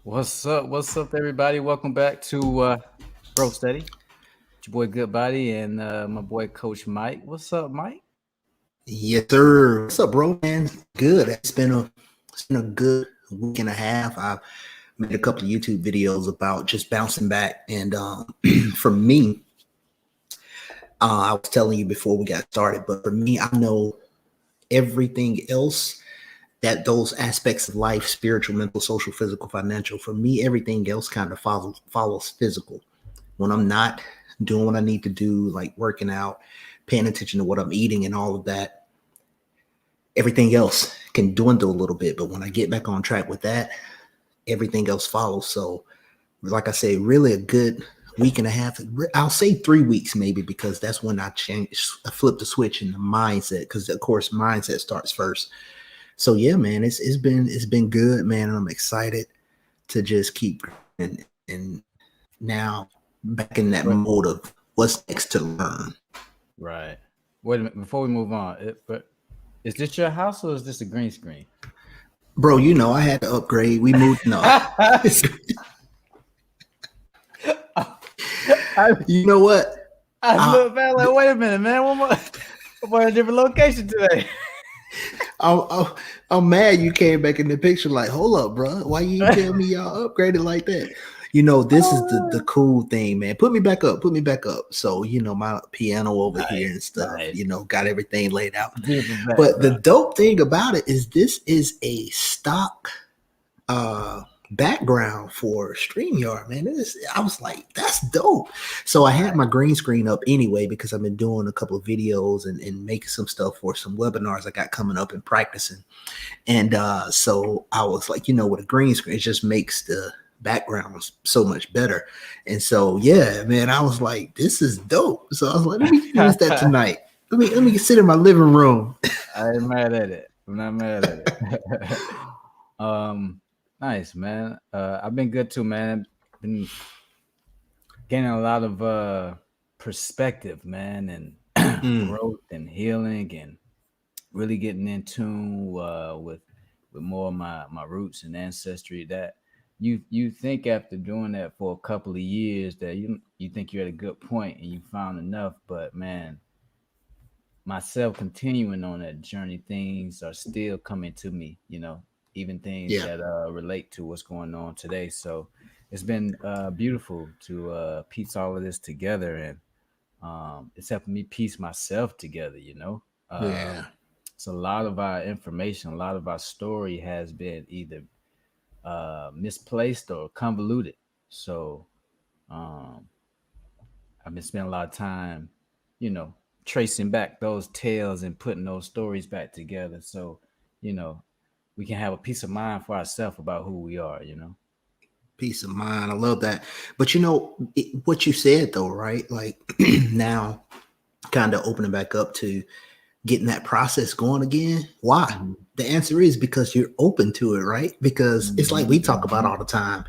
What's up? What's up, everybody? Welcome back to Bro Study. It's your boy Good Body and my boy Coach Mike. What's up, Mike? Yes, sir. What's up, bro, man? Good. It's been a good week and a half. I've made a couple of YouTube videos about just bouncing back, and for me, I was telling you before we got started, but for me, I know everything else that those aspects of life, spiritual, mental, social, physical, financial. For me, everything else kind of follows physical. When I'm not doing what I need to do, like working out, paying attention to what I'm eating, and all of that, everything else can dwindle a little bit. But when I get back on track with that, everything else follows. So, like I say, really a good week and a half. I'll say 3 weeks maybe, because that's when I flip the switch in the mindset. Because of course, mindset starts first. So yeah, man, it's been good, man. And I'm excited to just keep and now back in that What? mode of what's next to learn. Right. Wait a minute. Before we move on, but is this your house or is this a green screen? Bro, you know I had to upgrade. We moved. No, I, you know what? I I, look back like, wait a minute, man. We're in a different location today. I'm mad you came back in the picture. Like, hold up, bro. Why you ain't tell me y'all upgraded like that? You know, this is the cool thing, man. Put me back up. Put me back up. So, my piano over here and Nice, stuff, nice. got everything laid out. Beautiful But the background. dope thing about it is this is a stock background for StreamYard, man. I was like, that's dope. So I had Nice. my green screen up anyway because I've been doing a couple of videos and making some stuff for some webinars I got coming up and practicing. And so I was like, with a green screen, it just makes the background so much better. And so yeah, man, I was like, this is dope. So I was like, let me use that tonight. Let me sit in my living room. I ain't mad at it. I'm not mad at it. um, nice, man. I've been good too, man. Been gaining a lot of perspective, man, and Mm, growth and healing, and really getting in tune with more of my roots and ancestry. That you think after doing that for a couple of years that you think you're at a good point and you found enough, but man, myself continuing on that journey, things are still coming to me, even things yeah. that relate to what's going on today. So it's been beautiful to piece all of this together, and it's helping me piece myself together, Yeah. so a lot of our information, a lot of our story has been either misplaced or convoluted. So um, I've been spending a lot of time, you know, tracing back those tales and putting those stories back together. So, you know, we can have a peace of mind for ourselves about who we are. Peace of mind. I love that. But what you said though, right? Like now kind of opening back up to getting that process going again. Why? Mm-hmm. The answer is because you're open to it, right? Because it's like we talk about Mm-hmm. all the time.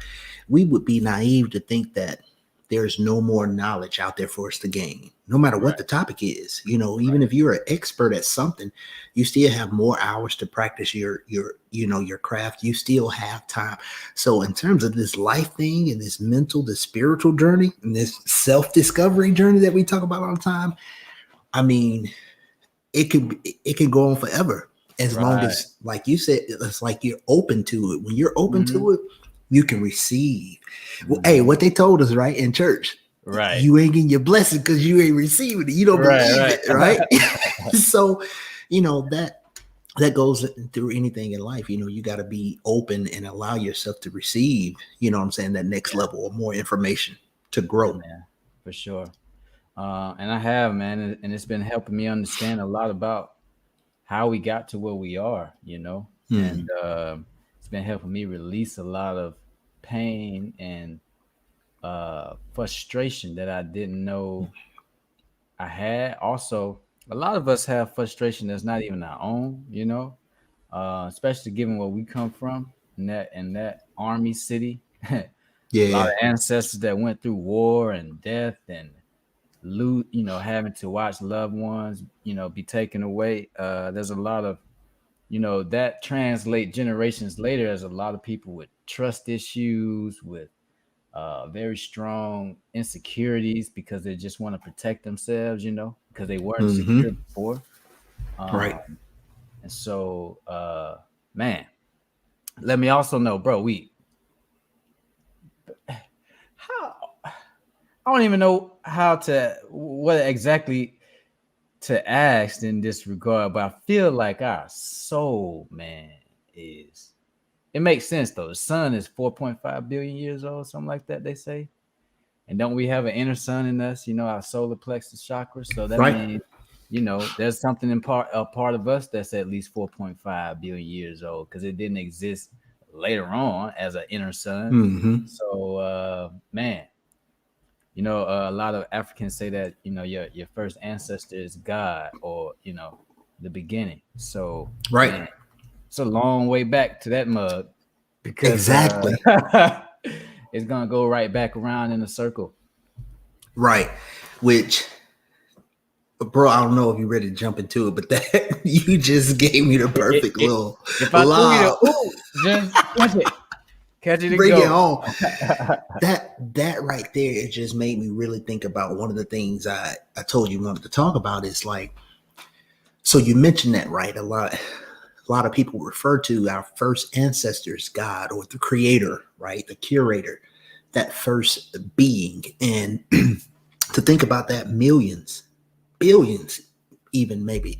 We would be naive to think that there's no more knowledge out there for us to gain, no matter what Right, the topic is. Even if you're an expert at something, you still have more hours to practice your craft. You still have time. So in terms of this life thing and this mental, this spiritual journey and this self-discovery journey that we talk about all the time, I mean, it can go on forever as long right. as, like you said, it's like you're open to it. When you're open Mm-hmm. to it, you can receive. Well, hey, Mm-hmm. what they told us, right, in church, Right, you ain't getting your blessing because you ain't receiving it. You don't believe right, it, right? right. So that goes through anything in life. You got to be open and allow yourself to receive, what I'm saying, that next Yeah, level or more information to yeah, grow. man, for sure. And I have, man, and it's been helping me understand a lot about how we got to where we are, Hmm. and it's been helping me release a lot of pain and frustration that I didn't know I had. Also, a lot of us have frustration that's not even our own, especially given where we come from in that army city. A lot Yeah. of ancestors that went through war and death and having to watch loved ones, be taken away. There's a lot of that translate generations later as a lot of people with trust issues, with very strong insecurities because they just want to protect themselves, because they weren't secure Mm-hmm. before. Right. Um, and so, man, let me also know, bro, how I don't even know what exactly to ask in this regard, but I feel like our soul, man, is it makes sense though. The sun is 4.5 billion years old, something like that, they say. And don't we have an inner sun in us, our solar plexus chakra? So that Right. means, there's something a part of us that's at least 4.5 billion years old because it didn't exist later on as an inner sun. Mm-hmm. So, man, a lot of Africans say that your first ancestor is God or the beginning. So Right. man, it's a long way back to that mug because Exactly. it's gonna go right back around in a circle. Right. Which, bro, I don't know if you're ready to jump into it, but that you just gave me the It, it, perfect it, little if I threw you lob. the ooh, just catch it and Bring it go. on. That right there, it just made me really think about one of the things I told you wanted to talk about is like, so you mentioned that, right? A lot of people refer to our first ancestors, God or the creator, right? The curator, that first being. And to think about that, millions, billions, even maybe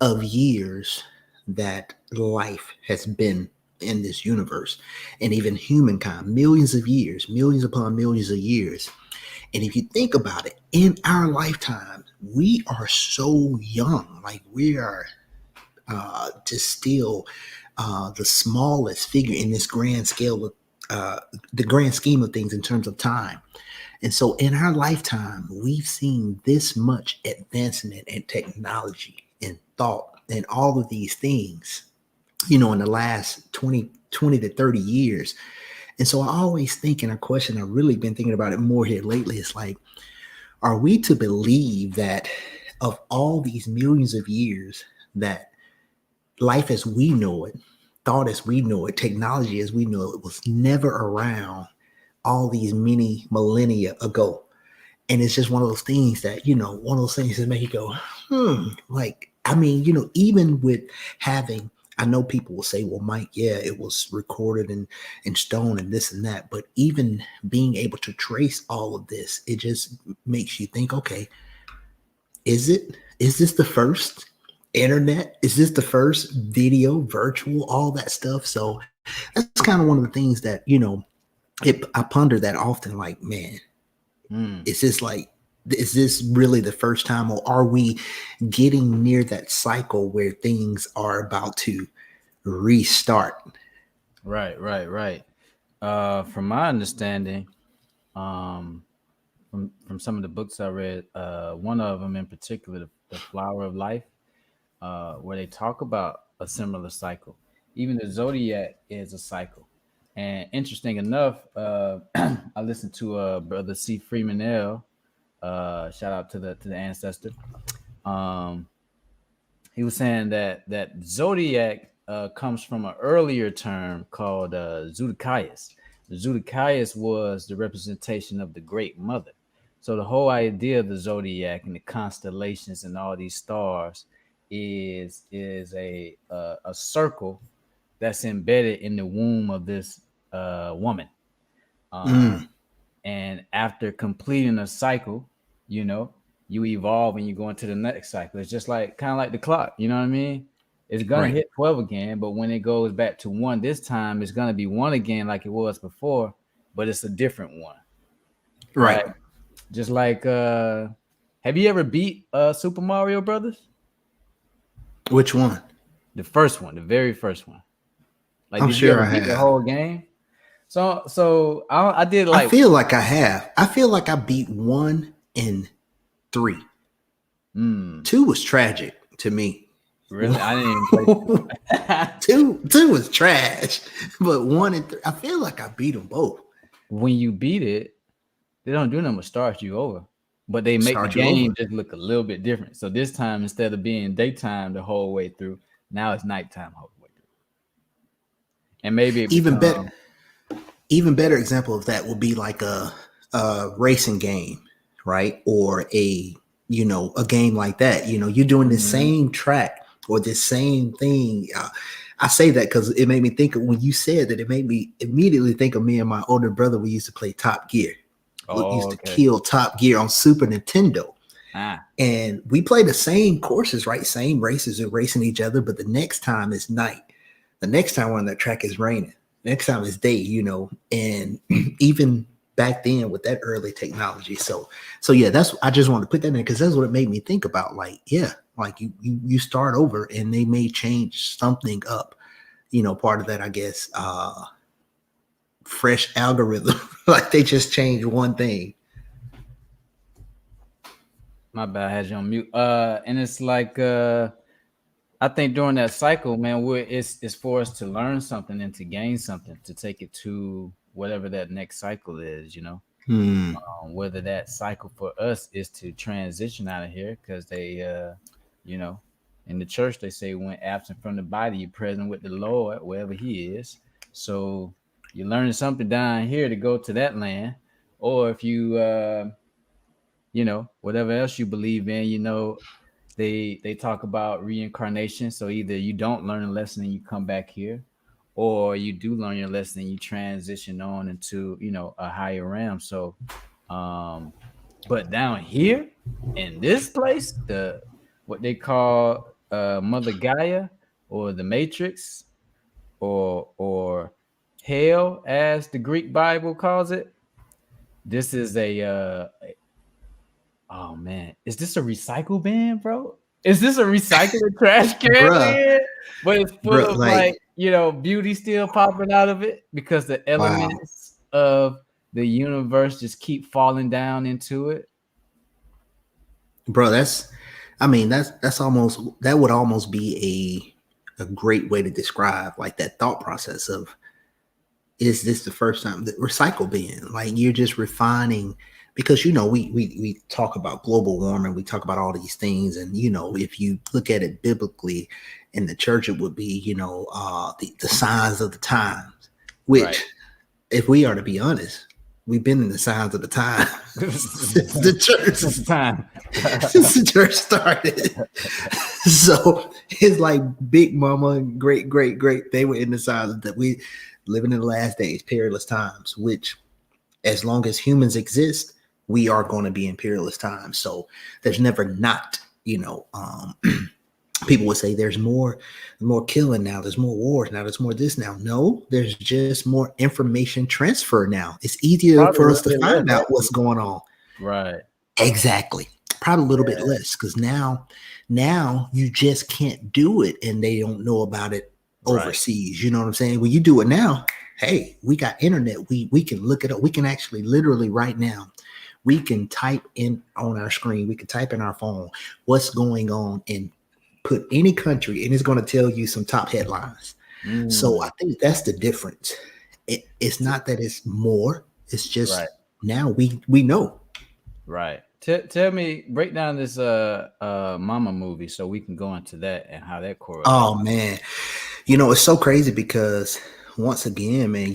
of years that life has been in this universe and even humankind, millions of years, millions upon millions of years. And if you think about it, in our lifetime, we are so young, like we are just still the smallest figure in this grand scale of the grand scheme of things in terms of time. And so in our lifetime, we've seen this much advancement in technology and thought and all of these things, in the last 20 to 30 years. And so I always think, and a question I've really been thinking about it more here lately is like, are we to believe that of all these millions of years that life as we know it, thought as we know it, technology as we know it was never around all these many millennia ago? And it's just one of those things that, one of those things that make you go, like, I mean, even with having, I know people will say, well, Mike, yeah, it was recorded in stone and this and that. But even being able to trace all of this, it just makes you think, okay, is this the first internet? Is this the first video, virtual, all that stuff? So that's kind of one of the things that, I ponder that often, like, man, Mm, is this really the first time, or are we getting near that cycle where things are about to restart? right, right, right. From my understanding, um, from some of the books I read, one of them in particular, the Flower of Life, where they talk about a similar cycle. Even the zodiac is a cycle. And interesting enough, I listened to brother C. Freeman L. Shout out to the ancestor. Um, he was saying that zodiac comes from an earlier term called Zodicaius. The Zodicaius was the representation of the Great Mother. So the whole idea of the zodiac and the constellations and all these stars is a circle that's embedded in the womb of this woman. Um, Mm, and after completing a cycle, you know, you evolve and you go into the next cycle. It's just like kind of like the clock, you know what I mean? It's gonna right. hit 12 again, but when it goes back to one this time, it's gonna be one again like it was before, but it's a different one, Right. right? Just like have you ever beat Super Mario Brothers? Which one? The first one, the very first one. Like, I'm did you sure ever I beat the have. whole game? So I did I like feel like I have. I feel like I beat 1 and 3. mm, 2 was tragic to me. really, I didn't even play two. two was trash, but 1 and 3, I feel like I beat them both. When you beat it, they don't do nothing but start you over. But they make the Start you over. game just look a little bit different. So this time, instead of being daytime the whole way through, Now it's nighttime all the way through. And maybe it Even better, become even better example of that would be like a racing game, right? Or a, you know, a game like that. You know, you're doing the Mhm. same track or the same thing. I say that because it made me think of when you said that, it made me immediately think of me and my older brother. We used to play Top Gear. We Oh, used to okay. kill Top Gear on Super Nintendo. Ah, And we play the same courses, right? Same races and racing each other, but the next time is night. The next time we're on that track is raining. Next time is day, you know, and even back then with that early technology. So yeah, that's I just wanted to put that in because that's what it made me think about. Like, yeah, like you start over and they may change something up. You know, part of that, I guess, fresh algorithm. Like they just changed one thing. my bad, I had you on mute. And it's like I think during that cycle, man, it's for us to learn something and to gain something to take it to whatever that next cycle is, you know. Hmm. Whether that cycle for us is to transition out of here because they, you know, in the church they say when absent from the body, you're present with the Lord wherever He is. So you're learning something down here to go to that land, or if you, you know, whatever else you believe in, you know, they talk about reincarnation. So either you don't learn a lesson and you come back here, or you do learn your lesson and you transition on into, you know, a higher realm. So um but down here in this place, the what they call Mother Gaia or the Matrix or hell as the Greek Bible calls it, this is oh man, is this a recycle bin, bro? Is this a recycling trash can Bruh, lid? But it's full bruh, of like, like, you know, beauty still popping out of it because the wow. elements of the universe just keep falling down into it. Bro, that's I mean, that's almost that would almost be a great way to describe like that thought process of, is this the first time that recycle bin? Like you're just refining because you know we talk about global warming, we talk about all these things, and you know if you look at it biblically in the church, it would be, you know, the signs of the times, Right. which if we are to be honest, we've been in the signs of the time since the church Since time. since the church started. So it's like Big Mama and great, they were in the signs that we living in the last days, perilous times, which as long as humans exist, we are going to be in perilous times. So there's never not, you know, people would say there's more killing now, there's more wars now, there's more this now. No, there's just more information transfer now. It's easier Probably a for us little to bit less find out actually. what's going on. Right. Exactly. Probably a little bit Yeah. less because now you just can't do it and they don't know about it Right. overseas. You know what I'm saying? When you do it now, hey, we got internet. We can look it up. We can actually literally right now, we can type in on our screen, we can type in our phone what's going on and put any country and it's going to tell you some top headlines. So Mm. I think that's the difference. It's not that it's more, it's Right. just now we know. Right. Tell me, break down this Mama movie so we can go into that and how that correlates. Oh man, you know it's so crazy because once again, man,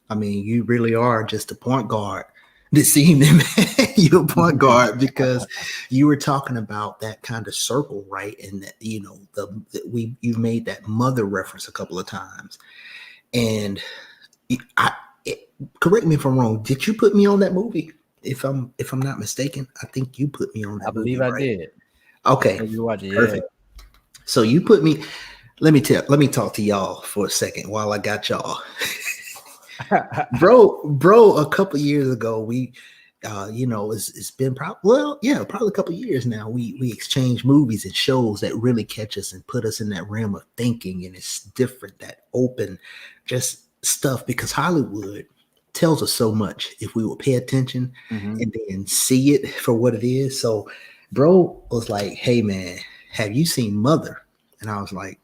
I mean, you really are just a point guard this evening, man. You're a point guard because you were talking about that kind of circle, right? And that you know you made that mother reference a couple of times, and I correct me if I'm wrong. Did you put me on that movie? If I'm not mistaken, I think you put me on I that movie, believe I right? did. I Okay, told you to watch it. Yeah. perfect. So you put me. Let me talk to y'all for a second while I got y'all. Bro, a couple years ago, we you know, it's been probably a couple years now. We exchange movies and shows that really catch us and put us in that realm of thinking, and it's different, that open just stuff because Hollywood tells us so much if we will pay attention Hmm. and then see it for what it is. So bro was like, hey man, have you seen Mother? And I was like,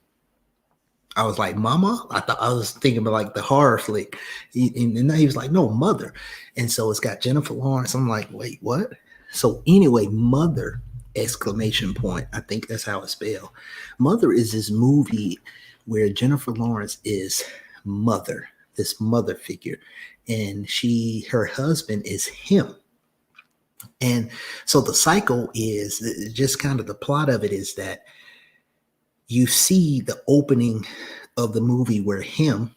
Mama? I thought I was thinking about like the horror flick. And he was like, no, Mother. And so it's got Jennifer Lawrence. I'm like, wait, what? So anyway, Mother exclamation point. I think that's how it's spelled. Mother is this movie where Jennifer Lawrence is mother, this mother figure, and her husband is him. And so the cycle is just kind of the plot of it is that you see the opening of the movie where him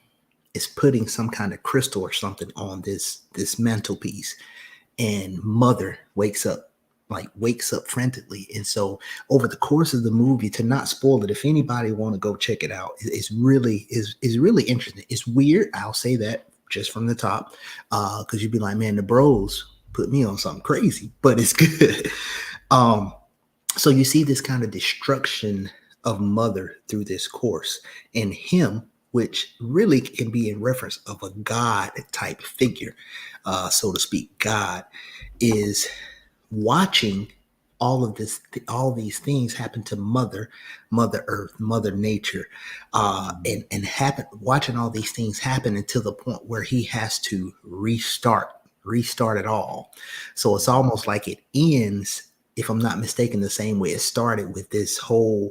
is putting some kind of crystal or something on this mantelpiece, and mother wakes up frantically. And so over the course of the movie, to not spoil it, if anybody want to go check it out, it's really is really interesting. It's weird, I'll say that just from the top, because you'd be like, man, the bros put me on something crazy, but it's good. So you see this kind of destruction of mother through this course, and him, which really can be in reference of a God type figure, so to speak. God is watching all these things happen to mother earth, mother nature, and happen, watching all these things happen until the point where he has to restart it all. So it's almost like it ends, if I'm not mistaken, the same way it started, with this whole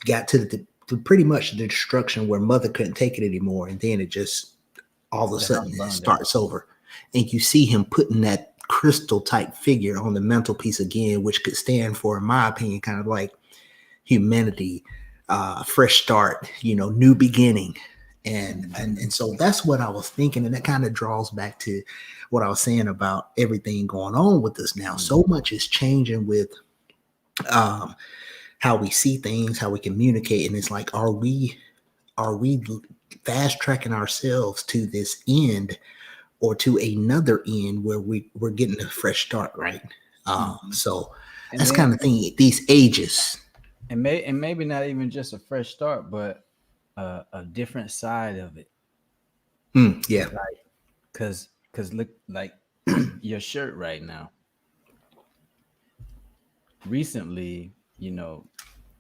got to pretty much the destruction where mother couldn't take it anymore, and then it just all of a sudden it starts over, and you see him putting that crystal type figure on the mantelpiece again, which could stand for, in my opinion, kind of like humanity, fresh start, new beginning. And so that's what I was thinking, and that kind of draws back to what I was saying about everything going on with us now. So much is changing with how we see things, how we communicate, and it's like, are we fast tracking ourselves to this end, or to another end where we're getting a fresh start, right? So and that's kind of thing, these ages. And maybe not even just a fresh start, but a different side of it. Yeah. Like, cause look, like your shirt right now. Recently,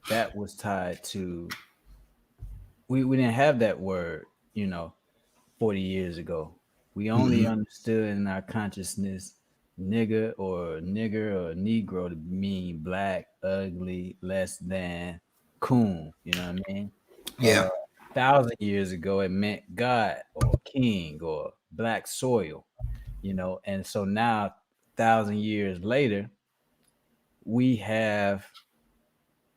that was tied to, we didn't have that word, 40 years ago. We only understood in our consciousness nigger or negro to mean black, ugly, less than, coon. You know what I mean? Yeah. 1,000 years ago, it meant God or king or black soil. And so now, 1,000 years later, we have,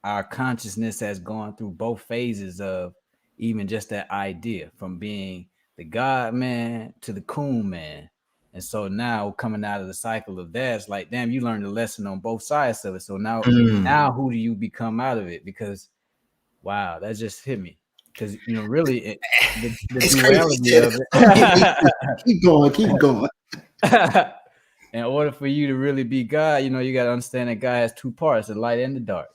our consciousness has gone through both phases of even just that idea, from being the God man to the coon man. And so now, coming out of the cycle of that, it's like, damn, you learned a lesson on both sides of it. So now who do you become out of it? Because wow, that just hit me. Because really the duality of it. Keep going. In order for you to really be God, you got to understand that God has two parts, the light and the dark.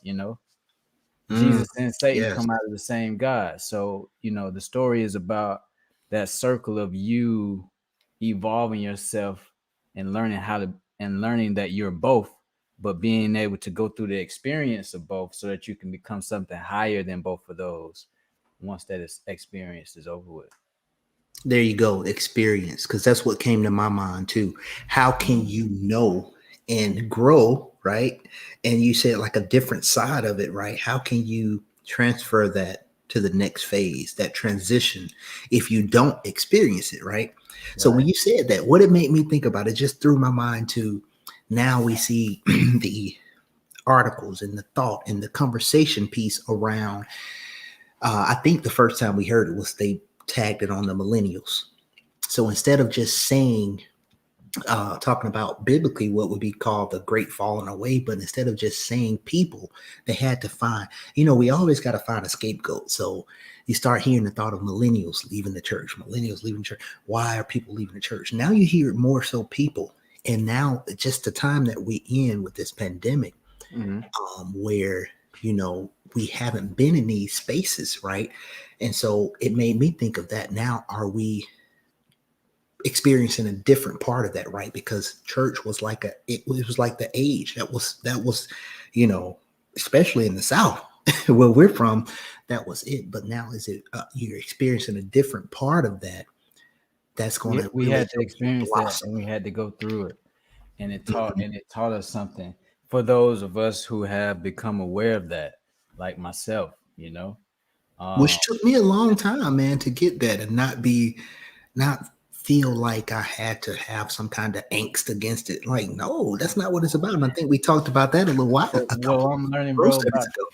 Jesus and Satan come out of the same God. So, the story is about that circle of you evolving yourself and learning that you're both, but being able to go through the experience of both so that you can become something higher than both of those once that experience is over with. There you go, experience, because that's what came to my mind too. How can you know and grow, right? And you said like a different side of it, right? How can you transfer that to the next phase, that transition, if you don't experience it, right? So when you said that, what it made me think about, it just threw my mind to, now we see the articles and the thought and the conversation piece around, I think the first time we heard it was they tagged it on the millennials. So instead of just saying, talking about biblically what would be called the great falling away, but instead of just saying people, they had to find, we always got to find a scapegoat. So you start hearing the thought of millennials leaving the church. Why are people leaving the church? Now you hear more so people. And now just the time that we in with this pandemic, where, we haven't been in these spaces, right? And so it made me think of that. Now, are we experiencing a different part of that, right? Because church was like it was like the age that was, especially in the South where we're from, that was it. But now is it, you're experiencing a different part of that. That's going we had to experience that, and we had to go through it. And it taught us something. for those of us who have become aware of that, like myself, you know. Um, Which took me a long time, man, to get that and not feel like I had to have some kind of angst against it. Like, no, that's not what it's about. And I think we talked about that a little while, but a what couple I'm learning, road bro, studies about ago.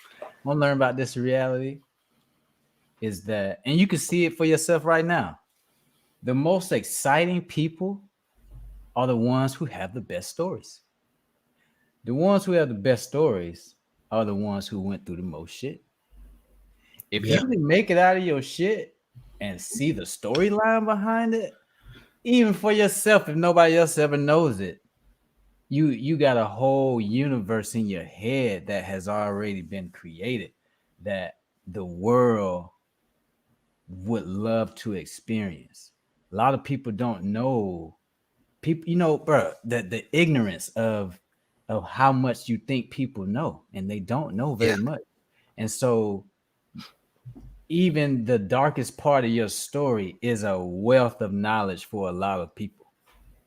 what I'm learning about this reality is that, and you can see it for yourself right now. The most exciting people are the ones who have the best stories. The ones who have the best stories are the ones who went through the most shit. If you Yeah. can make it out of your shit and see the storyline behind it, even for yourself, if nobody else ever knows it, you got a whole universe in your head that has already been created that the world would love to experience. A lot of people don't know people, bro, the ignorance of how much you think people know, and they don't know Yeah. very much. And so even the darkest part of your story is a wealth of knowledge for a lot of people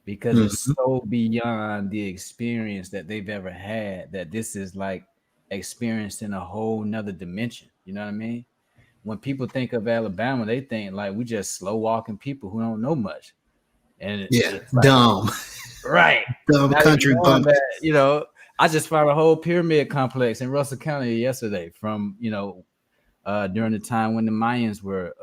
because it's Mhm. so beyond the experience that they've ever had that this is like experienced in a whole nother dimension. You know what I mean? When people think of Alabama, they think like we just slow walking people who don't know much. And Yeah. it's like, Dumb. right. Dumb Not even country knowing bumpkin. that, I just found a whole pyramid complex in Russell County yesterday from, during the time when the Mayans were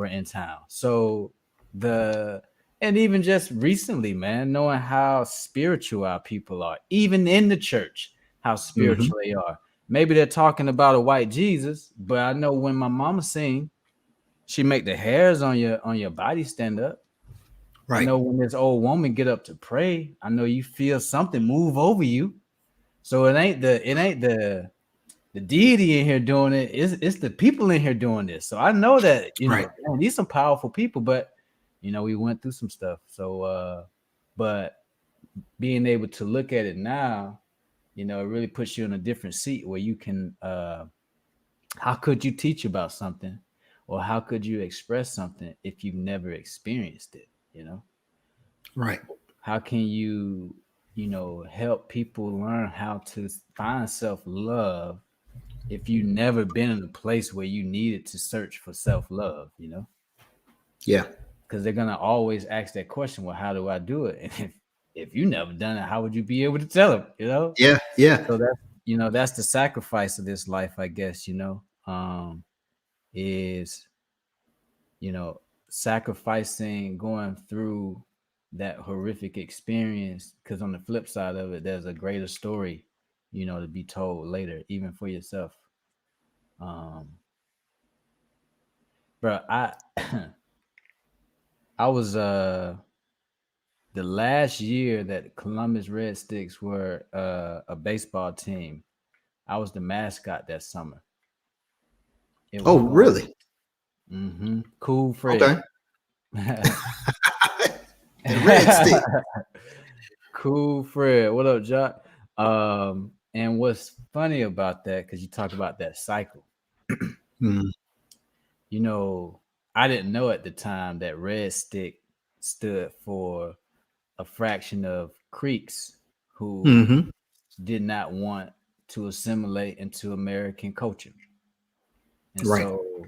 in town. So the and even just recently, man, knowing how spiritual our people are, even in the church, how Mhm. spiritual they are. Maybe they're talking about a white Jesus, but I know when my mama sing, she make the hairs on your body stand up. I Right. know when this old woman get up to pray, I know you feel something move over you. So it ain't the deity in here doing it. It's the people in here doing this. So I know that, Right. man, these some powerful people, but we went through some stuff. So but being able to look at it now, it really puts you in a different seat where you can how could you teach about something or how could you express something if you've never experienced it, Right. how can you help people learn how to find self-love if you never been in a place where you needed to search for self-love, Yeah. because they're gonna always ask that question, well, how do I do it? And if you never done it, how would you be able to tell them? Yeah. Yeah. So that's the sacrifice of this life, I guess, is sacrificing going through that horrific experience, because on the flip side of it, there's a greater story, to be told later, even for yourself. um bro, I was the last year that Columbus Red Sticks were a baseball team. I was the mascot that summer. It Oh, was going. really? Cool Fred. Okay. The red stick. Cool Fred. What up, Jock? And what's funny about that, because you talk about that cycle, Mm-hmm. you know, I didn't know at the time that Red Stick stood for a fraction of Creeks who Mm-hmm. did not want to assimilate into American culture. And Right. so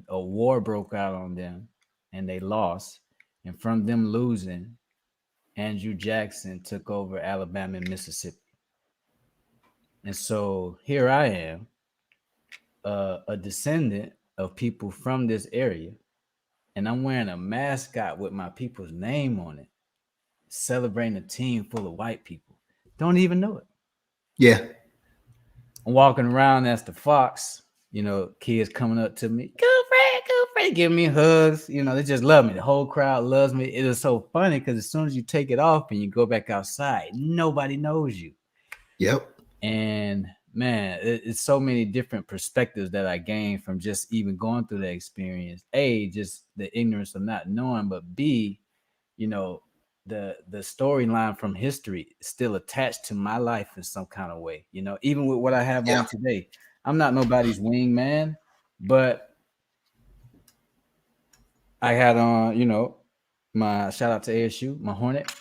a war broke out on them and they lost. And from them losing, Andrew Jackson took over Alabama and Mississippi. And so here I am, a descendant of people from this area, and I'm wearing a mascot with my people's name on it, celebrating a team full of white people. Don't even know it. Yeah. I'm walking around as the Fox, kids coming up to me, go Fred, giving me hugs. They just love me. The whole crowd loves me. It is so funny because as soon as you take it off and you go back outside, nobody knows you. Yep. And man, it's so many different perspectives that I gained from just even going through the experience. A, just the ignorance of not knowing, but B, you know, the storyline from history is still attached to my life in some kind of way. Even with what I have Yeah. on today, I'm not nobody's wingman, but I had on, my shout out to ASU, my Hornet.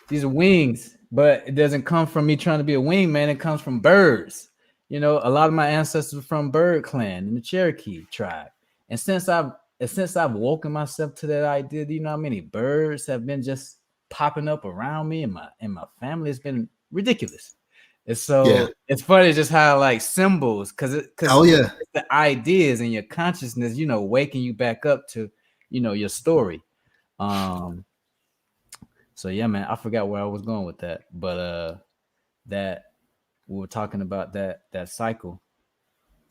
These are wings but it doesn't come from me trying to be a wingman. It comes from birds. You know, a lot of my ancestors were from Bird Clan and the Cherokee tribe. And since I've woken myself to that idea, do you know how many birds have been just popping up around me and my family? It's been ridiculous. And Yeah. so it's funny just how like symbols, because Oh yeah. the ideas and your consciousness, you know, waking you back up to, you know, your story. So yeah, man, I forgot where I was going with that, but that we were talking about that cycle.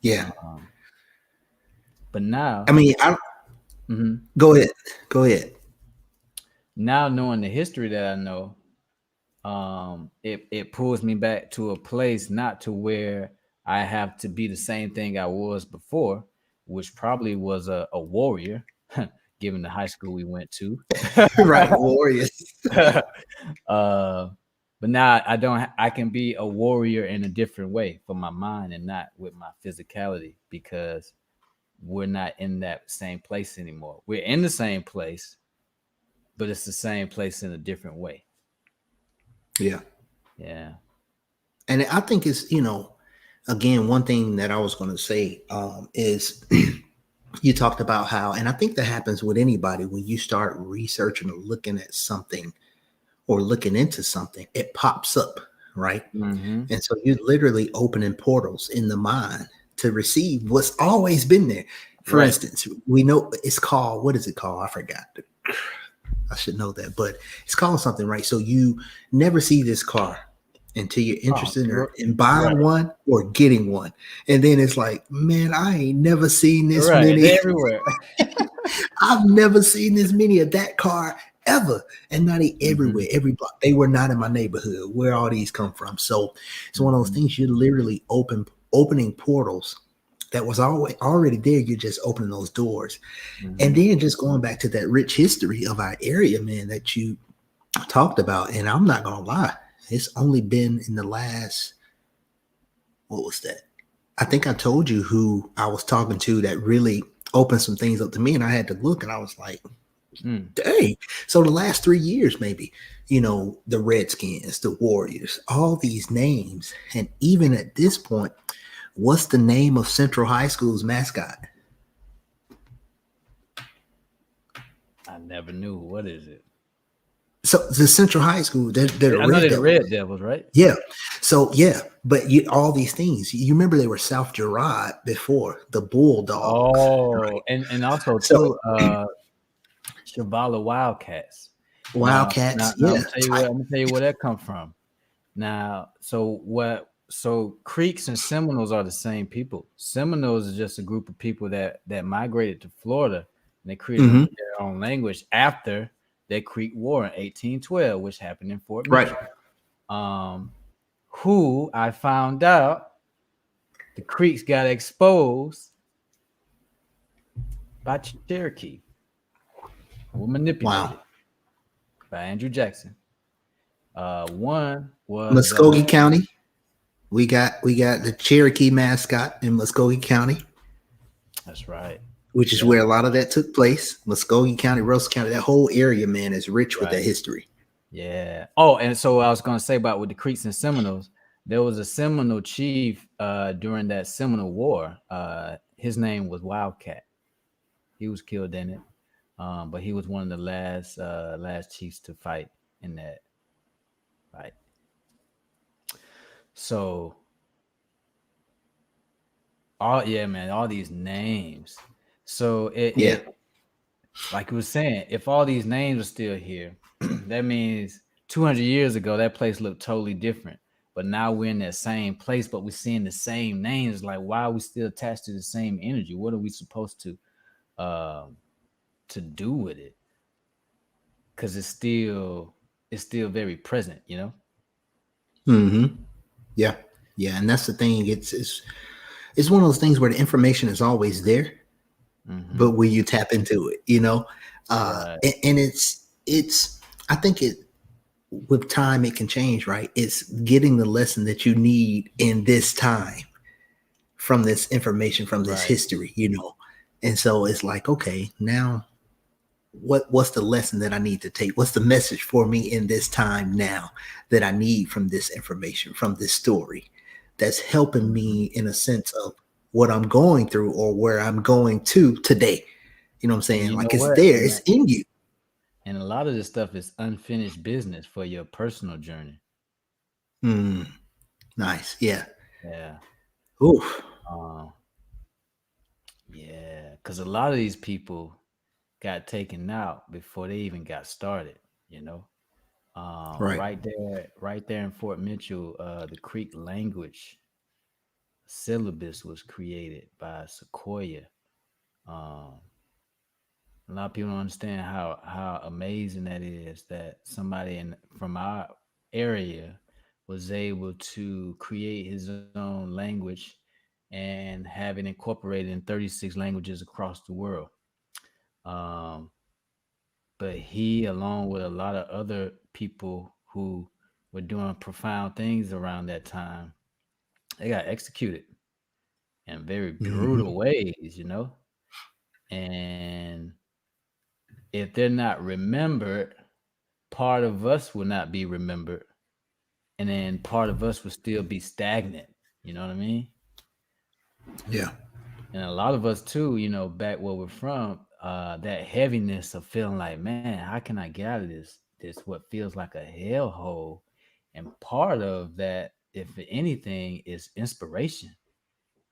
Yeah. But now, I mean, mhm, go ahead. Go ahead. now knowing the history that I know, it pulls me back to a place not to where I have to be the same thing I was before, which probably was a warrior, given the high school we went to. Right, warriors. But now I don't. I can be a warrior in a different way for my mind and not with my physicality, because we're not in that same place anymore. We're in the same place, but it's the same place in a different way. Yeah. Yeah. And I think it's, again, one thing that I was going to say is you talked about how, and I think that happens with anybody when you start researching or looking at something or looking into something, it pops up, right? Mm-hmm. And so you're literally opening portals in the mind to receive what's always been there. For Right. instance, we know it's called, what is it called? I forgot. I should know that, but it's called something, right? So you never see this car until you're interested in buying one or getting one. And then it's like, man, I ain't never seen this many. They're everywhere. I've never seen this many of that car ever. And not everywhere, every block. They were not in my neighborhood. Where all these come from? So it's one of those things. You're literally opening portals that was already there. You're just opening those doors. And then just going back to that rich history of our area, man, that you talked about. And I'm not gonna lie, it's only been in the last, what was that? I think I told you who I was talking to that really opened some things up to me, and I had to look, and I was like, dang. So the last 3 years, maybe, the Redskins, the Warriors, all these names. And even at this point, what's the name of Central High School's mascot? I never knew. What is it? So the Central High School, they're the Red Devils, right? Yeah. So yeah, but all these things. You remember they were South Girard before, the Bulldogs. Oh, right? and also too, Chavala Wildcats. Wildcats. Now, yeah. I'm gonna tell you where that come from. Now, so Creeks and Seminoles are the same people. Seminoles is just a group of people that migrated to Florida, and they created their own language after the Creek War in 1812, which happened in Fort Mitchell. Right. Who I found out the Creeks got exposed by Cherokee. Were manipulated by Andrew Jackson. One was Muskogee County. We got the Cherokee mascot in Muskogee County. That's right. Which is where a lot of that took place. Muskogee County, Russell County, that whole area, man, is rich with that history. Yeah. Oh, and so I was going to say about with the Creeks and Seminoles, there was a Seminole chief during that Seminole War. His name was Wildcat. He was killed in it, but he was one of the last chiefs to fight in that fight. So, all these names. So it like you were saying, if all these names are still here, that means 200 years ago that place looked totally different. But now we're in that same place, but we're seeing the same names. Like, why are we still attached to the same energy? What are we supposed to do with it? Because it's still very present, Yeah, and that's the thing. It's one of those things where the information is always there, but when you tap into it, and it's I think with time it can change, right? It's getting the lesson that you need in this time from this information, from this history, and so it's like, okay, now what's the lesson that I need to take? What's the message for me in this time now that I need from this information, from this story, that's helping Mhm. me in a sense of what I'm going through or where I'm going to today. You know what I'm And saying? you know Like it's what? there, And it's in you. a lot of this stuff is unfinished business for your personal journey. Mm, nice. Yeah. Yeah. Oof. Um, yeah. Because a lot of these people got taken out before they even got started, you know. Right. Right there in Fort Mitchell, the Creek language syllabus was created by Sequoia. Um, a lot of people don't understand how amazing that is that somebody from our area was able to create his own language and have it incorporated in 36 languages across the world. Um, but he, along with a lot of other people who were doing profound things around that time, they got executed in very Hmm. brutal ways, you know. And if they're not remembered, part of us will not be remembered, and then part of us will still be stagnant. You know what I mean? Yeah. And a lot of us too, you know, back where we're from, that heaviness of feeling like, man, how can I get out of this what feels like a hellhole? And part of that, if anything, is inspiration.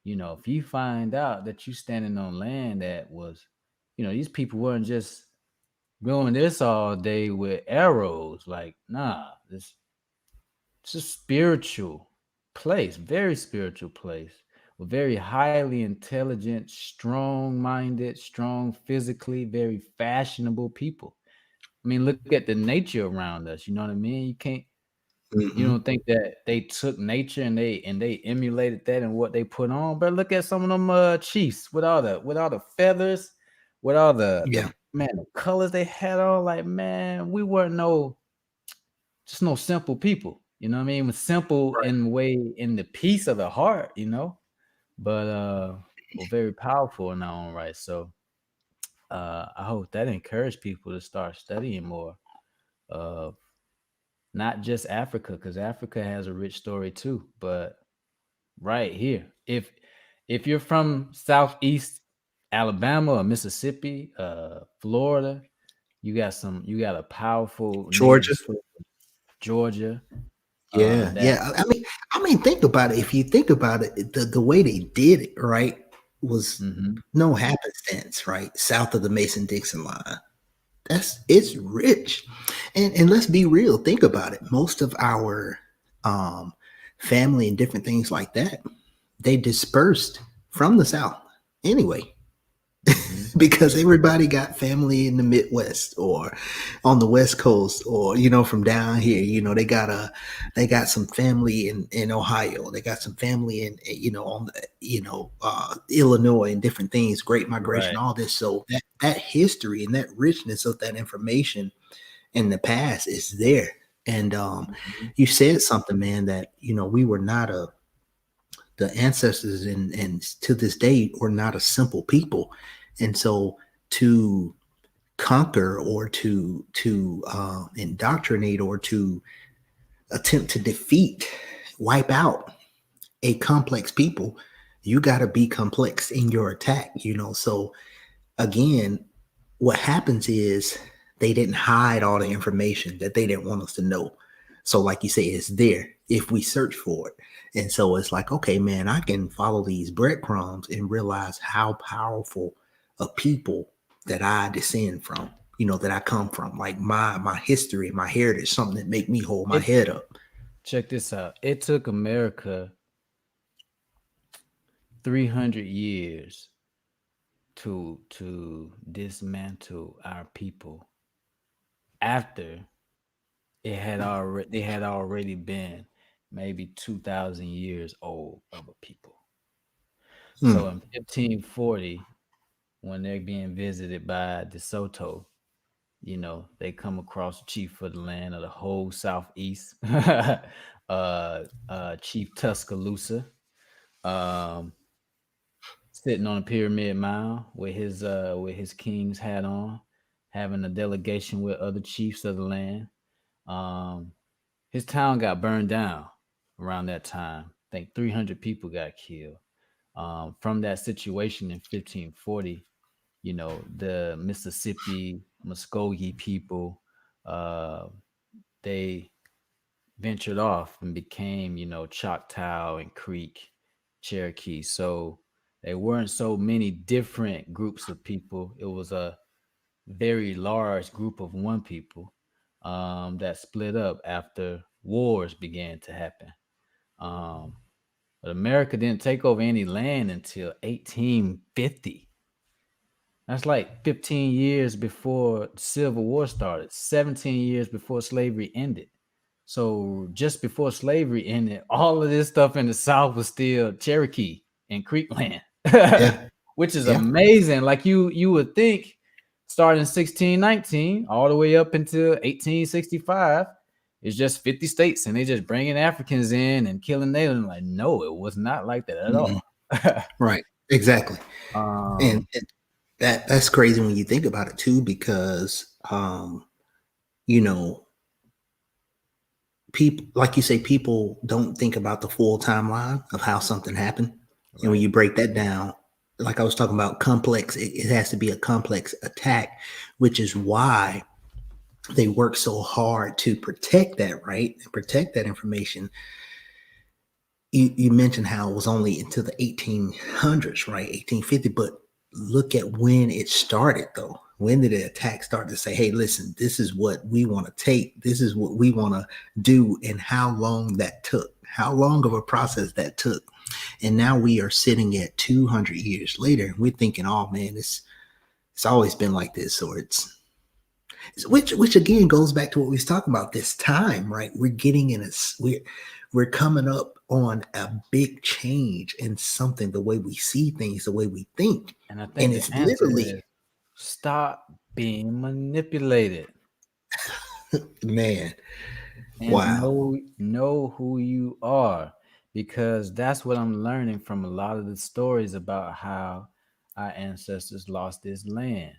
You know, if you find out that you standing on land that was, you know, these people weren't just doing this all day with arrows. Like, nah, it's a spiritual place, very spiritual place, with very highly intelligent, strong minded, strong physically, very fashionable people. I mean, look at the nature around us. You know what I mean? You Hmm. don't think that they took nature and they emulated that and what they put on, but look at some of them chiefs with all the feathers, with all the Yeah. man the colors they had on. Like, man, we weren't just no simple people. You know what I mean? It was simple Right. in the way in the peace of the heart, you know, but well, very powerful in our own right. So I hope that encouraged people to start studying more of not just Africa, because Africa has a rich story too, but right here. If you're from Southeast Alabama or Mississippi, Florida, you got a powerful native Georgia. story. Georgia, Yeah, that yeah. I mean, think about it. If you think about it, the way they did it, right, was mhm, no happenstance, right? South of the Mason Dixon line. It's rich, and let's be real. Think about it. Most of our um, family and different things like that, they dispersed from the South anyway. mhm, Because everybody got family in the Midwest or on the West Coast or from down here. They got some family in Ohio. They got some family in on the Illinois and different things, Great Migration, right. all this. So that history and that richness of that information in the past is there. And Mhm. you said something, man, that we were not the ancestors and to this day were not a simple people. And so to conquer or to indoctrinate or to attempt to defeat, wipe out a complex people, you got to be complex in your attack. So again, what happens is they didn't hide all the information that they didn't want us to know. So, like you say, it's there if we search for it. And so it's like, okay, man, I can follow these breadcrumbs and realize how powerful a people that I descend from, that I come from. Like my history, my heritage, something that make me hold my It head up. check this out. It took America 300 years to dismantle our people after they had already been maybe 2000 years old of a people. So Hmm. in 1540, when they're being visited by DeSoto, you know, they come across the chief of the land of the whole southeast, Chief Tuscaloosa, um, sitting on a pyramid mound with his king's hat on, having a delegation with other chiefs of the land. Um, his town got burned down around that time. I think 300 people got killed. From that situation in 1540, the Mississippi Muskogee people, uh, they ventured off and became, Choctaw and Creek, Cherokee. So there weren't so many different groups of people. It was a very large group of one people that split up after wars began to happen. Um, but America didn't take over any land until 1850. That's like 15 years before the Civil War started, 17 years before slavery ended. So just before slavery ended, all of this stuff in the South was still Cherokee and Creek land, Yeah. which is Yeah. amazing. Like you would think, starting in 1619 all the way up until 1865, it's just 50 states, and they just bringing Africans in and killing natives. Like, no, it was not like that at all. Right. Exactly. And, um, and that's crazy when you think about it too, because you know, people, like you say, people don't think about the full timeline of how something happened. And when right. you break that down, like I was talking about, complex, it has to be a complex attack, which is why they work so hard to protect that, right? And protect that information. You mentioned how it was only until the 1800s, right? 1850, but look at when it started, though. When did the attack start to say, hey, listen, this is what we want to take, this is what we want to do, and how long that took, how long of a process that took. And now we are sitting at 200 years later, and we're thinking, oh man, it's always been like this, or which again goes back to what we was talking about, this time, right? We're getting in we're coming up on a big change in something, the way we see things, the way we think. And I And think the it's answer literally, is stop being manipulated man, and wow. know who you are, because that's what I'm learning from a lot of the stories about how our ancestors lost this land.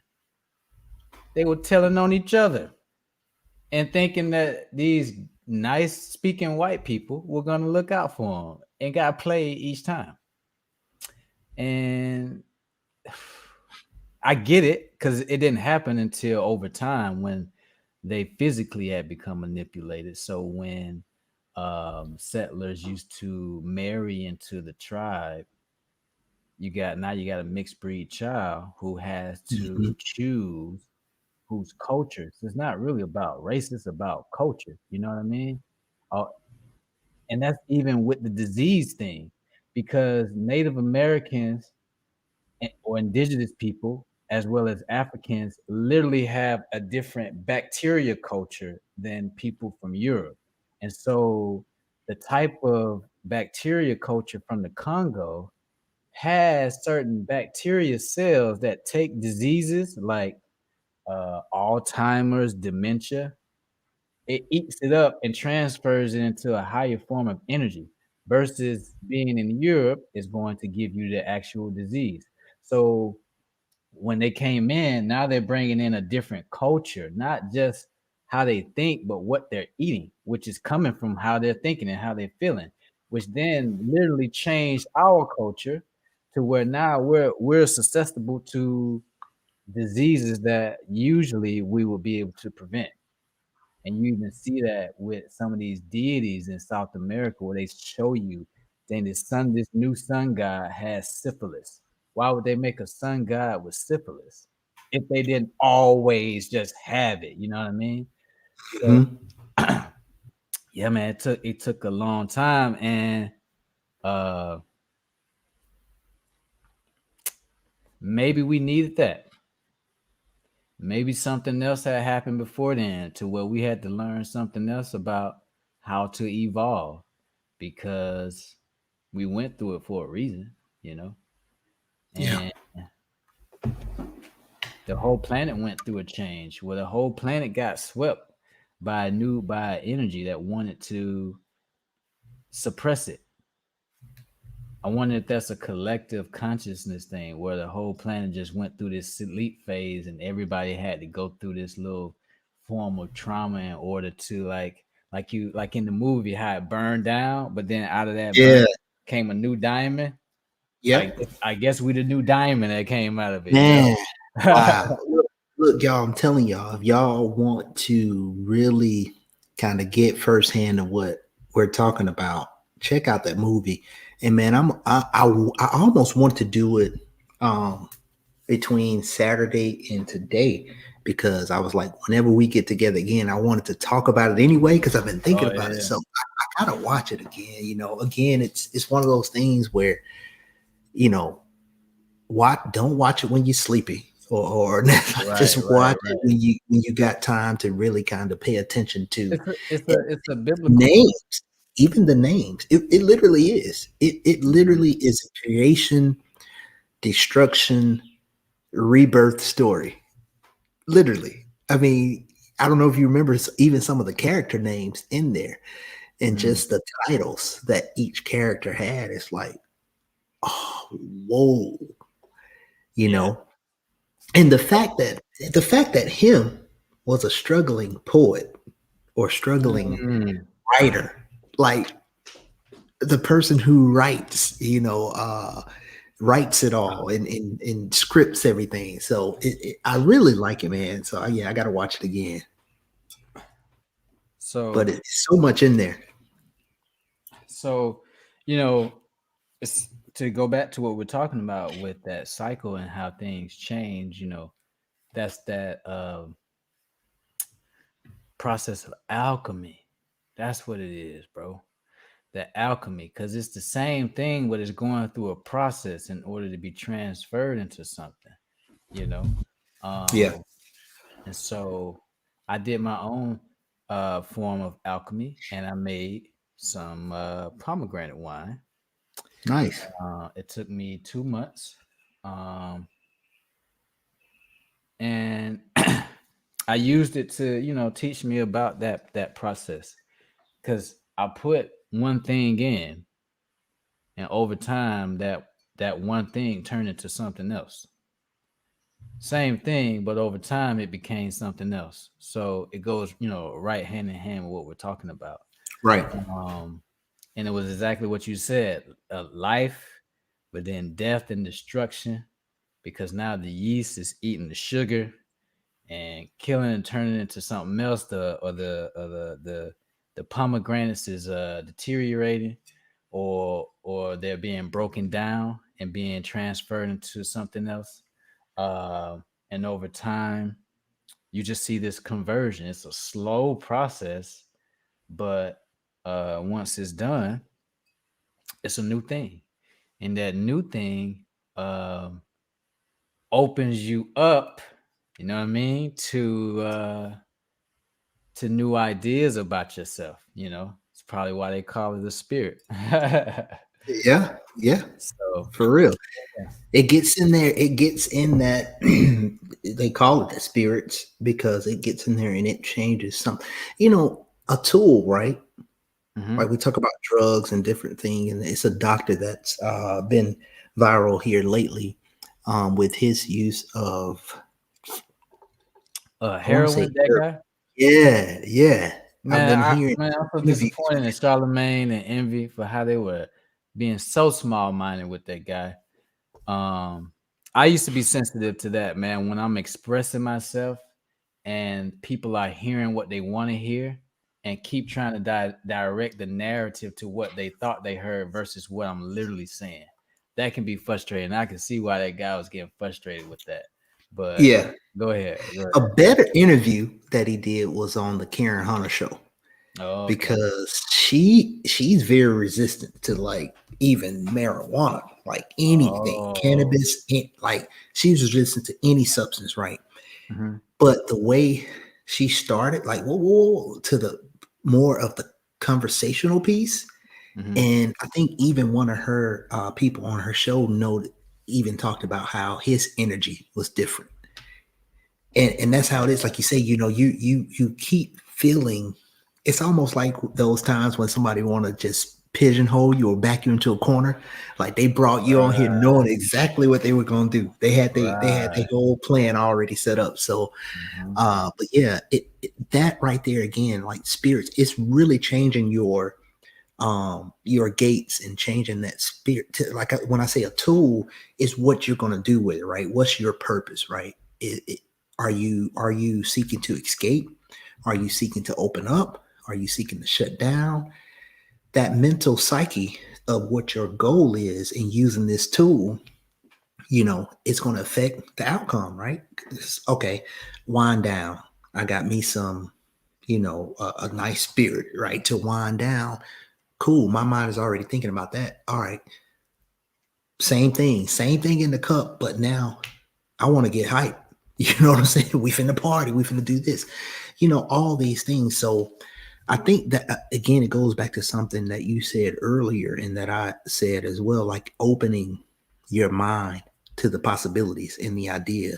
They were telling on each other and thinking that these nice speaking white people were going to look out for them and got played each time. And I get it, because it didn't happen until over time when they physically had become manipulated. So when settlers used to marry into the tribe, you got a mixed breed child who has Mhm. to choose whose culture. So it's not really about race; it's about culture. You know what I mean? Uh, and that's even with the disease thing, because Native Americans or indigenous people, as well as Africans, literally have a different bacteria culture than people from Europe. And so the type of bacteria culture from the Congo has certain bacteria cells that take diseases like Alzheimer's, dementia. It eats it up and transfers it into a higher form of energy, versus being in Europe is going to give you the actual disease. So when they came in, now they're bringing in a different culture, not just how they think, but what they're eating, which is coming from how they're thinking and how they're feeling, which then literally changed our culture to where now we're susceptible to diseases that usually we will be able to prevent. And you even see that with some of these deities in South America, where they show you, then this new sun god has syphilis. Why would they make a sun god with syphilis if they didn't always just have it? You know what I mean? So Mhm. yeah, man, it took a long time, and uh maybe we needed that. Maybe something else had happened before then to where we had to learn something else about how to evolve, because we went through it for a reason, you know, Yeah. and the whole planet went through a change where the whole planet got swept by energy that wanted to suppress it. I wonder if that's a collective consciousness thing where the whole planet just went through this sleep phase and everybody had to go through this little form of trauma in order to like in the movie how it burned down, but then out of that burn Yeah. came a new diamond. Yep. I guess we the new diamond that came out of it, you Man. know. Wow. Look, y'all, I'm telling y'all, if y'all want to really kind of get firsthand of what we're talking about, check out that movie. And man, I almost want to do it between Saturday and today because I was like, whenever we get together again, I wanted to talk about it anyway because I've been thinking Oh about it. yeah. So I gotta watch it again. You know, again, it's one of those things where, you know, don't watch it when you're sleepy or Right, just right, watch right. it when you got time to really kind of pay attention to It's a biblical names, even the names. It literally is. It literally is a creation, destruction, rebirth story. Literally. I mean, I don't know if you remember even some of the character names in there and Mhm. just the titles that each character had. It's like, oh, whoa, you Yeah. know. And the fact that him was a struggling poet or struggling Mhm. writer, like the person who writes, writes it all and scripts everything. So I really like it, man. So yeah, I got to watch it again. But So it's so much in there. so you know, it's to go back to what we're talking about with that cycle and how things change, that's that process of alchemy. That's what it is, bro. The alchemy, because it's the same thing, but it's going through a process in order to be transferred into something, you know. Yeah, Um, and so I did my own form of alchemy, and I made some pomegranate wine. nice. It took me 2 months, um, and I used it to, teach me about that process. Because I put one thing in, and over time, that one thing turned into something else. Same thing, but over time, it became something else. So it goes, right hand in hand with what we're talking about. Right. Um, and it was exactly what you said: life, but then death and destruction. Because now the yeast is eating the sugar and killing and turning into something else. The pomegranates is deteriorating, or they're being broken down and being transferred into something else. Uh, and over time, you just see this conversion. It's a slow process, but once it's done, it's a new thing, and that new thing um, opens you up. You know what I mean? To new ideas about yourself. It's probably why they call it a spirit. Yeah, yeah, So for real. yeah. It gets in there. It gets in that they call it the spirits because it gets in there and it changes something. A tool, right? Mhm. Like we talk about drugs and different things, and it's a doctor that's been viral here lately with his use of, I want to say, Heroin, that guy. yeah, yeah. I've Man, been hearing I'm so interviews. disappointed in Charlemagne and Envy for how they were being so small minded with that guy. Um, I used to be sensitive to that, man. When I'm expressing myself and people are hearing what they want to hear and keep trying to direct the narrative to what they thought they heard versus what I'm literally saying. That can be frustrating. I can see why that guy was getting frustrated with that. But Yeah, go ahead. Go a ahead. better interview that he did was on the Karen Hunter show Oh, okay. because she's very resistant to like even marijuana, like anything, Oh. cannabis, like she's resistant to any substance, right? Mhm, But the way she started, like whoa, whoa, whoa, to the more of the conversational piece, mhm. and I think even one of her people on her show noted, even talked about how his energy was different, and that's how it is. Like you say, you keep feeling. It's almost like those times when somebody want to just pigeonhole you or back you into a corner. Like they brought you on here knowing exactly what they were going to do. They had their whole plan already set up. So, but yeah, that right there again, like spirits, it's really changing your gates and changing that spirit to, like when I say a tool, is what you're going to do with it, right? What's your purpose, right? Are you seeking to escape? Are you seeking to open up? Are you seeking to shut down? That mental psyche of what your goal is in using this tool, it's going to affect the outcome, right? Okay, wind down. I got me some, a nice spirit, right? To wind down. Cool. My mind is already thinking about that. All right. Same thing in the cup, but now I want to get hype. You know what I'm saying? We finna party. We finna do this, all these things. So I think that, again, it goes back to something that you said earlier and that I said as well, like opening your mind to the possibilities and the idea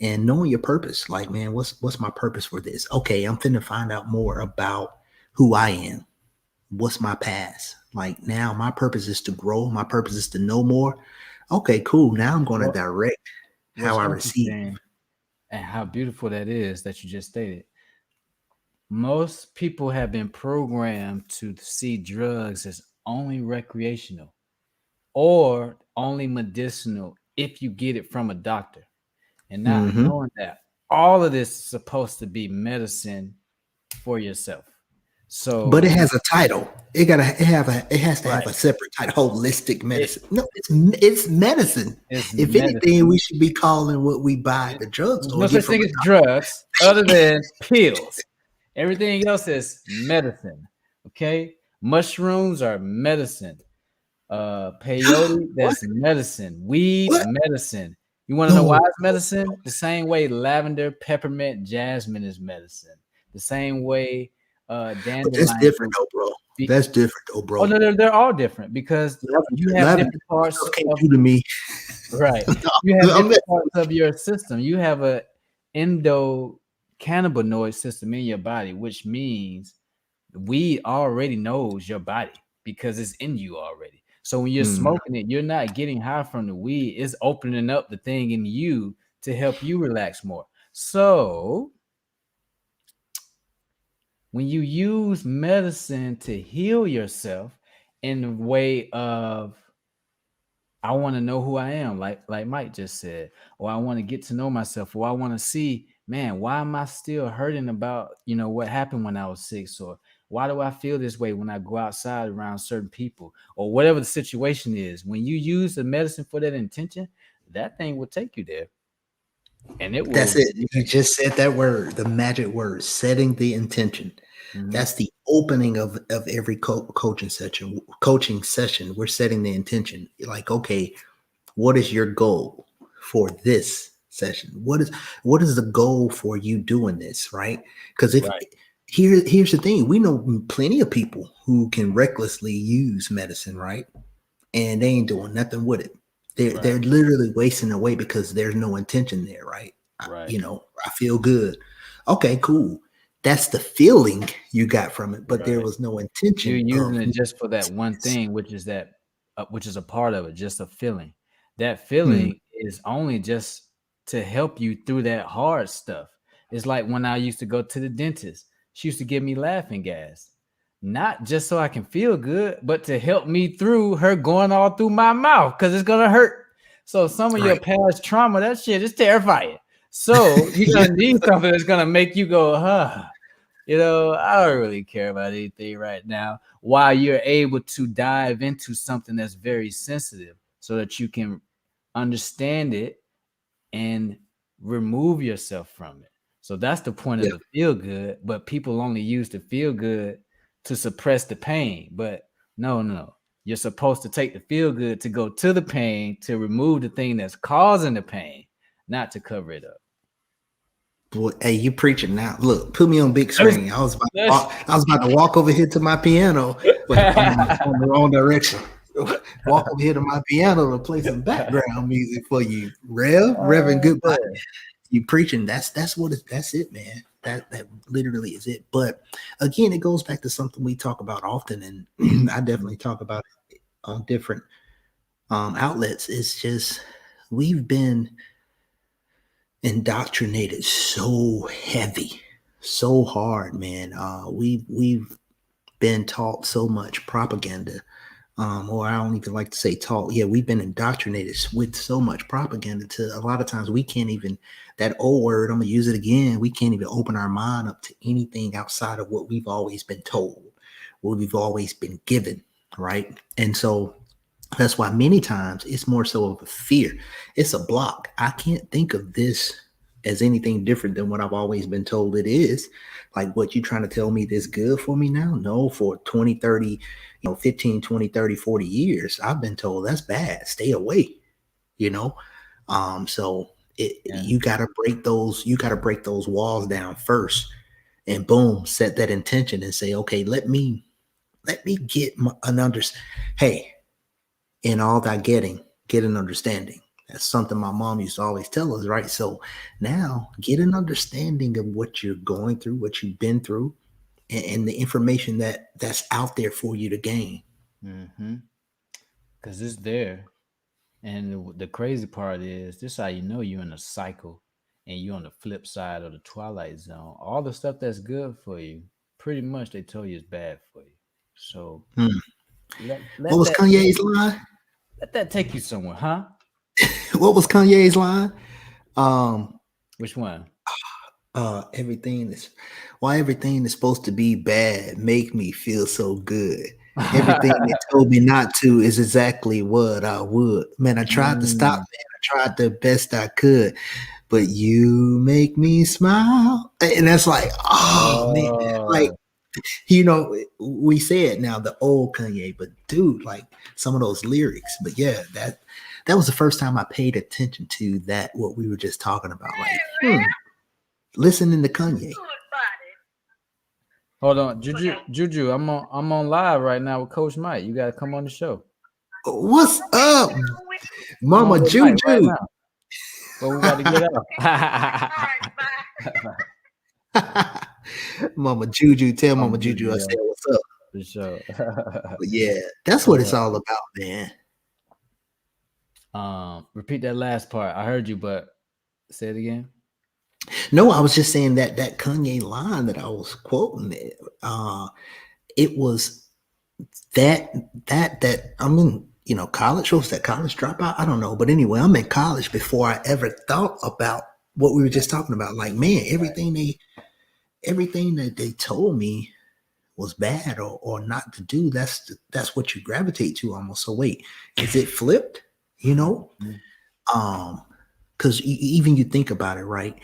and knowing your purpose. Like, man, what's my purpose for this? Okay, I'm finna find out more about who I am. What's my past? Like, now my purpose is to grow. My purpose is to know more. Okay, cool. Now I'm going to direct how I receive. And how beautiful that is that you just stated. Most people have been programmed to see drugs as only recreational or only medicinal if you get it from a doctor, and not knowing that all of this is supposed to be medicine for yourself. So, but it has a title. It has to have a separate title. Holistic medicine. It's medicine. If anything, we should be calling what we buy the drugs. No such thing as drugs other than pills. Everything else is medicine. Okay, mushrooms are medicine. Peyote, that's medicine. Weed, medicine. You want to know why it's medicine? The same way lavender, peppermint, jasmine is medicine. The same way dandelion. But that's different, though, bro. That's different, though, bro. Oh no, they're all different because you have different parts. To me, right? You have different parts of your system. You have a endocannabinoid system in your body, which means weed already knows your body because it's in you already. So when you're smoking it, you're not getting high from the weed. It's opening up the thing in you to help you relax more. So when you use medicine to heal yourself in the way of, I want to know who I am, like Mike just said, or I want to get to know myself, or I want to see, man, why am I still hurting about, what happened when I was 6, or why do I feel this way when I go outside around certain people, or whatever the situation is. When you use the medicine for that intention, that thing will take you there. And it will. That's it. You just said that word, the magic word, setting the intention. That's the opening of every coaching session. We're setting the intention. Like, okay, what is your goal for this session? What is the goal for you doing this, right? Because here's the thing, we know plenty of people who can recklessly use medicine, right? And they ain't doing nothing with it. They're literally wasting away because there's no intention there, right? I feel good. Okay, cool. That's the feeling you got from it, but there was no intention. You're using it just for that one thing, which is a part of it, just a feeling. That feeling is only just to help you through that hard stuff. It's like when I used to go to the dentist, she used to give me laughing gas, not just so I can feel good, but to help me through her going all through my mouth because it's gonna hurt. So some of your past trauma, that shit is terrifying. So you're gonna need something that's gonna make you go, I don't really care about anything right now. While you're able to dive into something that's very sensitive so that you can understand it and remove yourself from it. So that's the point of the feel good, but people only use the feel good to suppress the pain. But no. You're supposed to take the feel good to go to the pain, to remove the thing that's causing the pain, not to cover it up. Boy, hey, you preaching now. Look, put me on big screen. I was about to walk over here to my piano, but I'm on the wrong direction. Walk over here to my piano to play some background music for you, Reverend Goodbye. You preaching? That's it, man. That literally is it. But again, it goes back to something we talk about often, and I definitely talk about it on different outlets. It's just we've been indoctrinated so heavy, so hard, man. We've been taught so much propaganda, or I don't even like to say taught. Yeah, we've been indoctrinated with so much propaganda to a lot of times we can't even, that old word, I'm gonna use it again, we can't even open our mind up to anything outside of what we've always been told, what we've always been given, right? And so that's why many times it's more so of a fear. It's a block. I can't think of this as anything different than what I've always been told it is. Like, what you trying to tell me this good for me now? No, for 20, 30, 15, 20, 30, 40 years, I've been told that's bad. Stay away, you know? So you got to break those walls down first, and boom, set that intention and say, okay, let me get an understanding. Hey, in all that getting, get an understanding. That's something my mom used to always tell us, right? So now get an understanding of what you're going through, what you've been through, and the information that's out there for you to gain. Because it's there. And the crazy part is, this how you know you're in a cycle and you're on the flip side of the twilight zone. All the stuff that's good for you, pretty much they tell you is bad for you. So let What was that Kanye's line? let that take you somewhere, huh? What was Kanye's line? Which one? Everything is supposed to be bad make me feel so good. Everything they told me not to is exactly what I would. Man, I tried to stop, man. I tried the best I could, but you make me smile. And that's like, oh man, like, we say it now, the old Kanye, but dude, like some of those lyrics. But yeah, that was the first time I paid attention to that, what we were just talking about. Like, listening to Kanye. Hold on, Juju, I'm on live right now with Coach Mike. You gotta come on the show. What's up, Mama Juju? Right now. Well, we got to get up. Mama Juju, tell Mama Juju I said what's up. For sure. But yeah, that's what it's all about, man. Repeat that last part. I heard you, but say it again. No, I was just saying that Kanye line that I was quoting, it was that I'm in, college. What was that, college dropout? I don't know. But anyway, I'm in college before I ever thought about what we were just talking about. Like, man, everything that they told me was bad or not to do, that's what you gravitate to almost. So wait, is it flipped? Because even you think about it, right?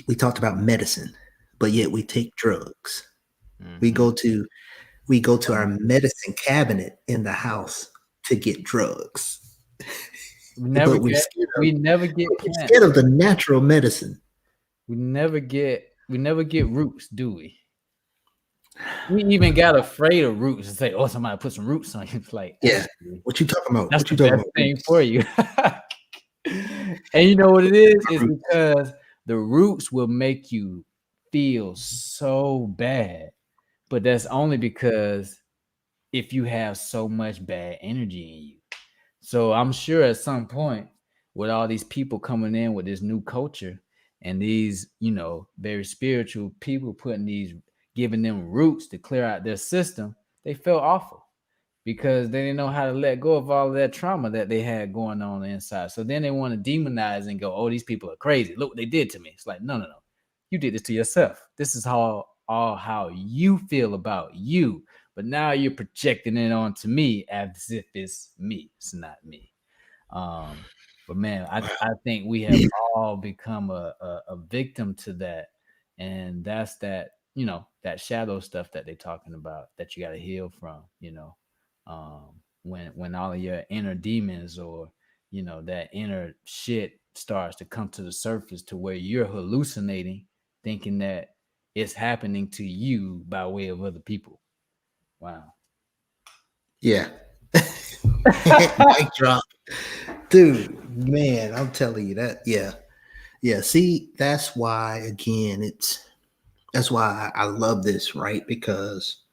We talked about medicine, but yet we take drugs. We go to our medicine cabinet in the house to get drugs. We never get scared of the natural medicine. We never get roots, do we? We even got afraid of roots and say, "Oh, somebody put some roots on you." It's like, yeah, what you talking about? That's the best thing for you. And you know what it is? It's because the roots will make you feel so bad, but that's only because if you have so much bad energy in you. So I'm sure at some point, with all these people coming in with this new culture and these, very spiritual people giving them roots to clear out their system, they felt awful because they didn't know how to let go of all of that trauma that they had going on inside. So then they want to demonize and go, "Oh, these people are crazy. Look what they did to me." It's like, no. You did this to yourself. This is how you feel about you. But now you're projecting it onto me as if it's me. It's not me. But man, I think we have all become a victim to that. And that's that, that shadow stuff that they're talking about that you got to heal from, when all of your inner demons or, that inner shit starts to come to the surface to where you're hallucinating, thinking that it's happening to you by way of other people. Wow. Yeah. Mic drop. Dude, man, I'm telling you that. Yeah. See, that's why, again, That's why I love this, right? Because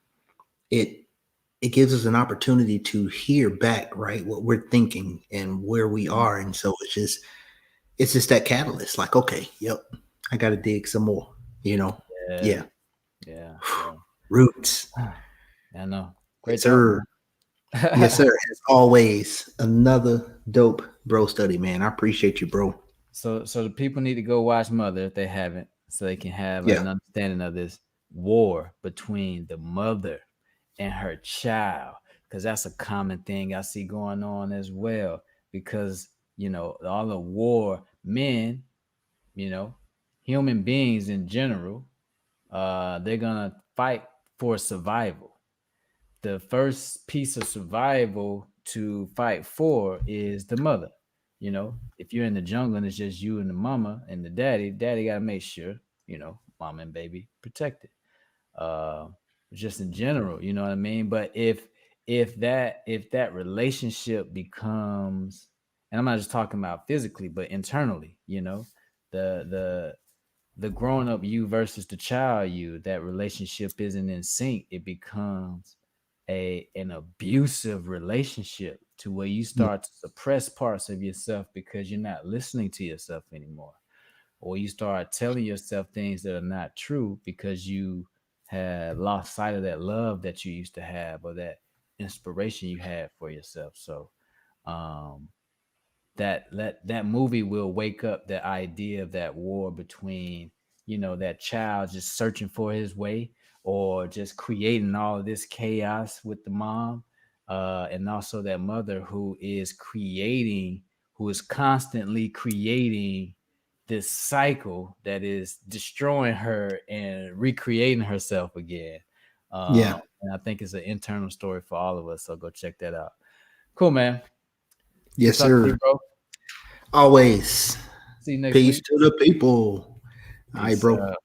it it gives us an opportunity to hear back, right, what we're thinking and where we Mm. are. And so it's just that catalyst. Like, okay, yep, I got to dig some more. You know, Yeah, yeah, yeah, yeah. roots. I know. Yes, Great talk, sir. man. Yes, sir. As always, another dope bro study, man. I appreciate you, bro. So the people need to go watch Mother if they haven't, so they can have Yeah, an understanding of this war between the mother and her child, because that's a common thing I see going on as well. Because all the war, men, you know, human beings in general, they're gonna fight for survival. The first piece of survival to fight for is the mother. If you're in the jungle and it's just you and the mama and the daddy got to make sure, mama and baby protected. Uh, just in general, you know what I mean? But if that relationship becomes, and I'm not just talking about physically, but internally, the the the grown up you versus the child you, that relationship isn't in sync, it becomes an abusive relationship to where you yeah, start to suppress parts of yourself because you're not listening to yourself anymore, or you start telling yourself things that are not true because you have lost sight of that love that you used to have, or that inspiration you had for yourself. So um that movie will wake up the idea of that war between, that child just searching for his way, or just creating all of this chaos with the mom, and also that mother who is constantly creating this cycle that is destroying her and recreating herself again. yeah. And I think it's an internal story for all of us, so go check that out. Cool, man. Good Yes, talking to you, sir. bro. Always. See you next Peace week. to the people. All right, Peace bro. out.